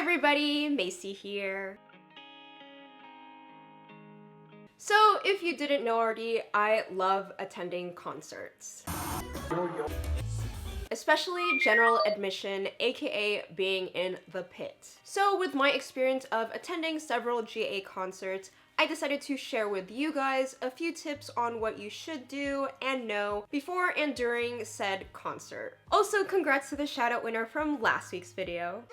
everybody, Maci here. So if you didn't know already, I love attending concerts. Especially general admission, aka being in the pit. So with my experience of attending several GA concerts, I decided to share with you guys a few tips on what you should do and know before and during said concert. Also, congrats to the shoutout winner from last week's video.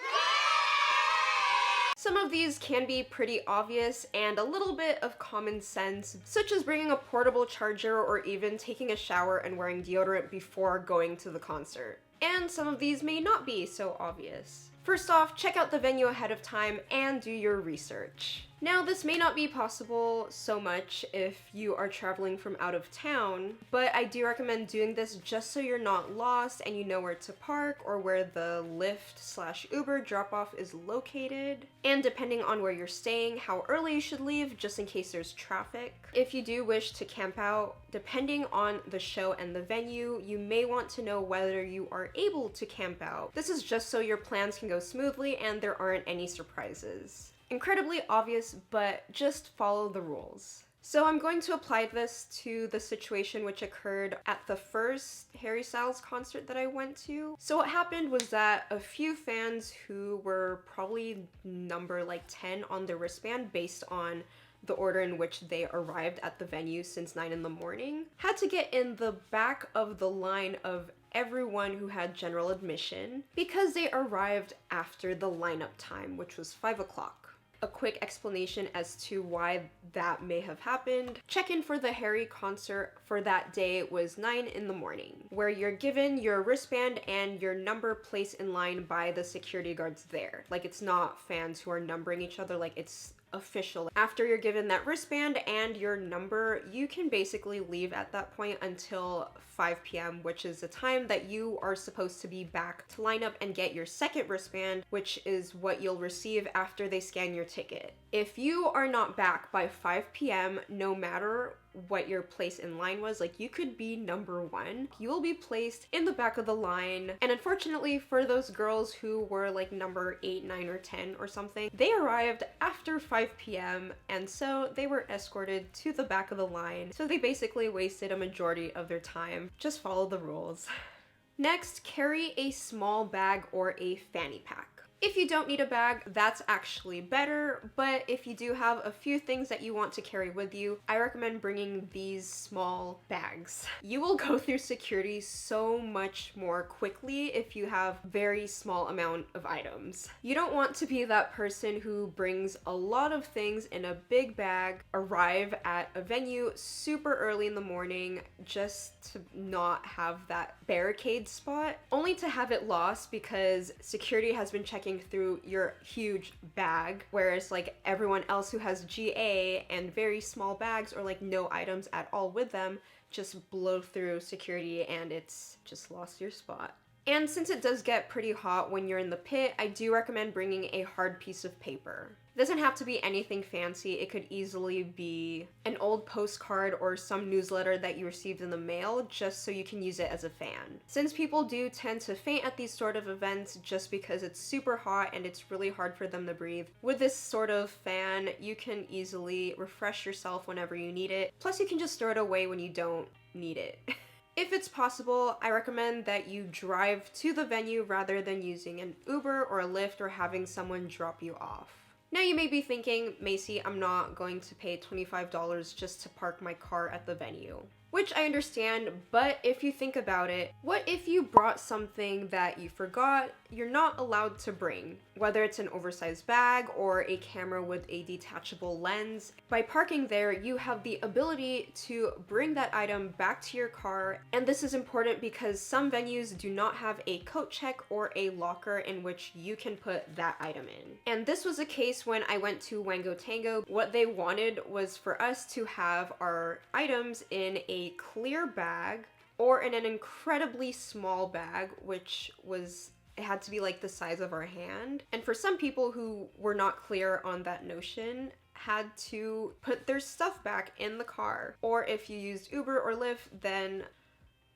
Some of these can be pretty obvious and a little bit of common sense, such as bringing a portable charger or even taking a shower and wearing deodorant before going to the concert. And some of these may not be so obvious. First off, check out the venue ahead of time and do your research. Now, this may not be possible so much if you are traveling from out of town, but I do recommend doing this just so you're not lost and you know where to park or where the Lyft/Uber drop-off is located. And depending on where you're staying, how early you should leave just in case there's traffic. If you do wish to camp out, depending on the show and the venue, you may want to know whether you are able to camp out. This is just so your plans can go smoothly and there aren't any surprises. Incredibly obvious, but just follow the rules. So I'm going to apply this to the situation which occurred at the first Harry Styles concert that I went to. So what happened was that a few fans who were probably number like 10 on the wristband based on the order in which they arrived at the venue since 9 in the morning, had to get in the back of the line of everyone who had general admission because they arrived after the lineup time, which was 5 o'clock. A quick explanation as to why that may have happened. Check-in for the Harry concert for that day was 9 in the morning, where you're given your wristband and your number placed in line by the security guards there. Like, it's not fans who are numbering each other, like it's official. After you're given that wristband and your number, you can basically leave at that point until 5 p.m., which is the time that you are supposed to be back to line up and get your second wristband, which is what you'll receive after they scan your ticket. If you are not back by 5 p.m., no matter what your place in line was, like you could be number 1, you will be placed in the back of the line. And unfortunately for those girls who were like number 8, 9, or 10 or something, they arrived after 5 p.m. and so they were escorted to the back of the line. So they basically wasted a majority of their time. Just follow the rules. Next, carry a small bag or a fanny pack. If you don't need a bag, that's actually better, but if you do have a few things that you want to carry with you, I recommend bringing these small bags. You will go through security so much more quickly if you have very small amount of items. You don't want to be that person who brings a lot of things in a big bag, arrive at a venue super early in the morning just to not have that barricade spot, only to have it lost because security has been checking through your huge bag, whereas like everyone else who has GA and very small bags or like no items at all with them just blow through security and it's just lost your spot. And since it does get pretty hot when you're in the pit, I do recommend bringing a hard piece of paper. It doesn't have to be anything fancy. It could easily be an old postcard or some newsletter that you received in the mail just so you can use it as a fan. Since people do tend to faint at these sort of events just because it's super hot and it's really hard for them to breathe, with this sort of fan, you can easily refresh yourself whenever you need it. Plus, you can just throw it away when you don't need it. If it's possible, I recommend that you drive to the venue rather than using an Uber or a Lyft or having someone drop you off. Now you may be thinking, Maci, I'm not going to pay $25 just to park my car at the venue. Which I understand, but if you think about it, what if you brought something that you forgot you're not allowed to bring? Whether it's an oversized bag or a camera with a detachable lens. By parking there, you have the ability to bring that item back to your car, and this is important because some venues do not have a coat check or a locker in which you can put that item in. And this was a case when I went to Wango Tango. What they wanted was for us to have our items in a clear bag or in an incredibly small bag, which was, it had to be like the size of our hand. And for some people who were not clear on that notion, had to put their stuff back in the car. Or if you used Uber or Lyft, then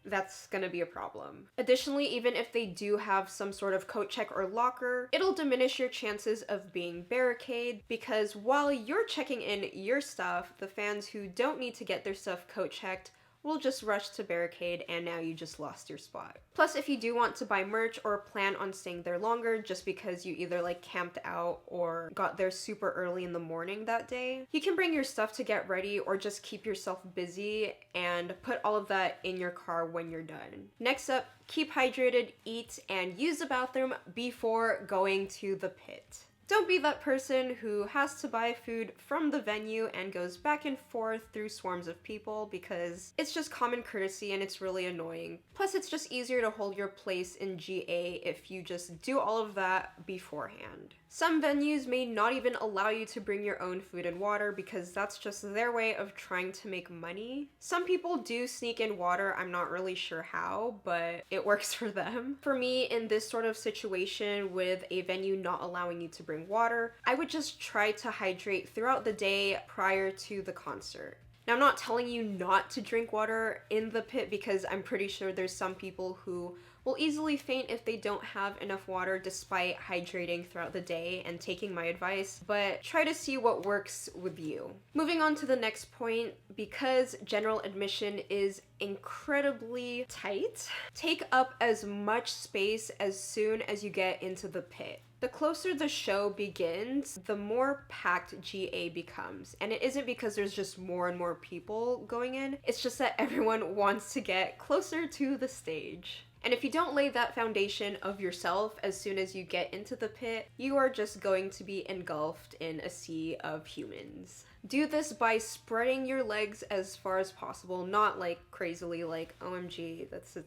that's gonna be a problem. Additionally, even if they do have some sort of coat check or locker, it'll diminish your chances of being barricaded, because while you're checking in your stuff, the fans who don't need to get their stuff coat checked will just rush to barricade, and now you just lost your spot. Plus, if you do want to buy merch or plan on staying there longer just because you either like camped out or got there super early in the morning that day, you can bring your stuff to get ready or just keep yourself busy and put all of that in your car when you're done. Next up, keep hydrated, eat, and use the bathroom before going to the pit. Don't be that person who has to buy food from the venue and goes back and forth through swarms of people, because it's just common courtesy and it's really annoying. Plus, it's just easier to hold your place in GA if you just do all of that beforehand. Some venues may not even allow you to bring your own food and water because that's just their way of trying to make money. Some people do sneak in water, I'm not really sure how, but it works for them. For me, in this sort of situation with a venue not allowing you to bring water, I would just try to hydrate throughout the day prior to the concert. Now, I'm not telling you not to drink water in the pit, because I'm pretty sure there's some people who will easily faint if they don't have enough water despite hydrating throughout the day and taking my advice, but try to see what works with you. Moving on to the next point, because general admission is incredibly tight, take up as much space as soon as you get into the pit. The closer the show begins, the more packed GA becomes. And it isn't because there's just more and more people going in, it's just that everyone wants to get closer to the stage. And if you don't lay that foundation of yourself as soon as you get into the pit, you are just going to be engulfed in a sea of humans. Do this by spreading your legs as far as possible, not like crazily like, OMG, that's a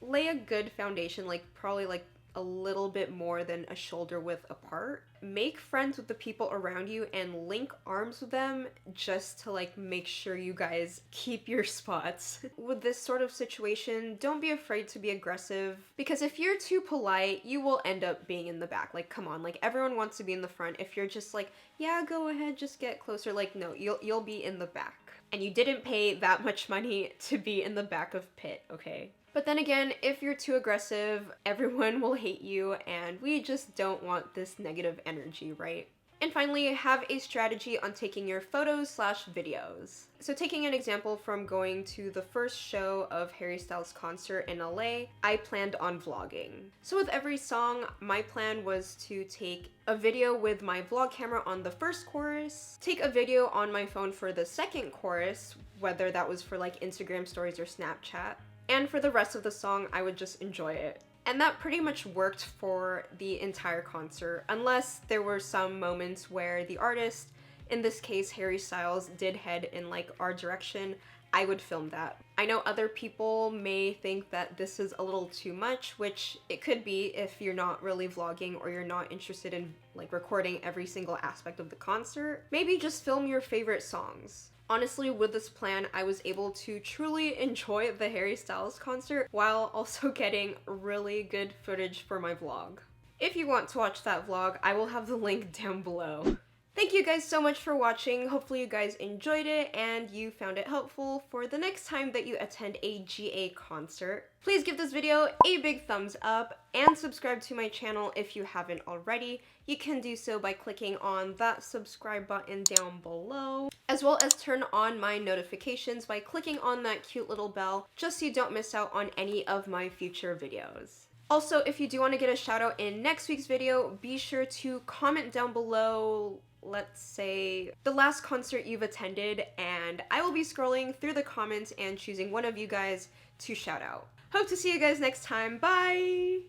lay a good foundation, like probably like a little bit more than a shoulder width apart. Make friends with the people around you and link arms with them just to like make sure you guys keep your spots. With this sort of situation, don't be afraid to be aggressive, because if you're too polite, you will end up being in the back. Like, come on, like everyone wants to be in the front. If you're just like, yeah, go ahead, just get closer, like no, you'll be in the back. And you didn't pay that much money to be in the back of pit, okay? But then again, if you're too aggressive, everyone will hate you, and we just don't want this negative energy, right? And finally, have a strategy on taking your photos/videos. So taking an example from going to the first show of Harry Styles' concert in LA, I planned on vlogging. So with every song, my plan was to take a video with my vlog camera on the first chorus, take a video on my phone for the second chorus, whether that was for like Instagram stories or Snapchat, and for the rest of the song, I would just enjoy it. And that pretty much worked for the entire concert, unless there were some moments where the artist, in this case Harry Styles, did head in like our direction. I would film that. I know other people may think that this is a little too much, which it could be if you're not really vlogging or you're not interested in like recording every single aspect of the concert. Maybe just film your favorite songs. Honestly, with this plan, I was able to truly enjoy the Harry Styles concert while also getting really good footage for my vlog. If you want to watch that vlog, I will have the link down below. Thank you guys so much for watching. Hopefully you guys enjoyed it and you found it helpful for the next time that you attend a GA concert. Please give this video a big thumbs up and subscribe to my channel if you haven't already. You can do so by clicking on that subscribe button down below, as well as turn on my notifications by clicking on that cute little bell, just so you don't miss out on any of my future videos. Also, if you do want to get a shout out in next week's video, be sure to comment down below, let's say, the last concert you've attended, and I will be scrolling through the comments and choosing one of you guys to shout out. Hope to see you guys next time. Bye!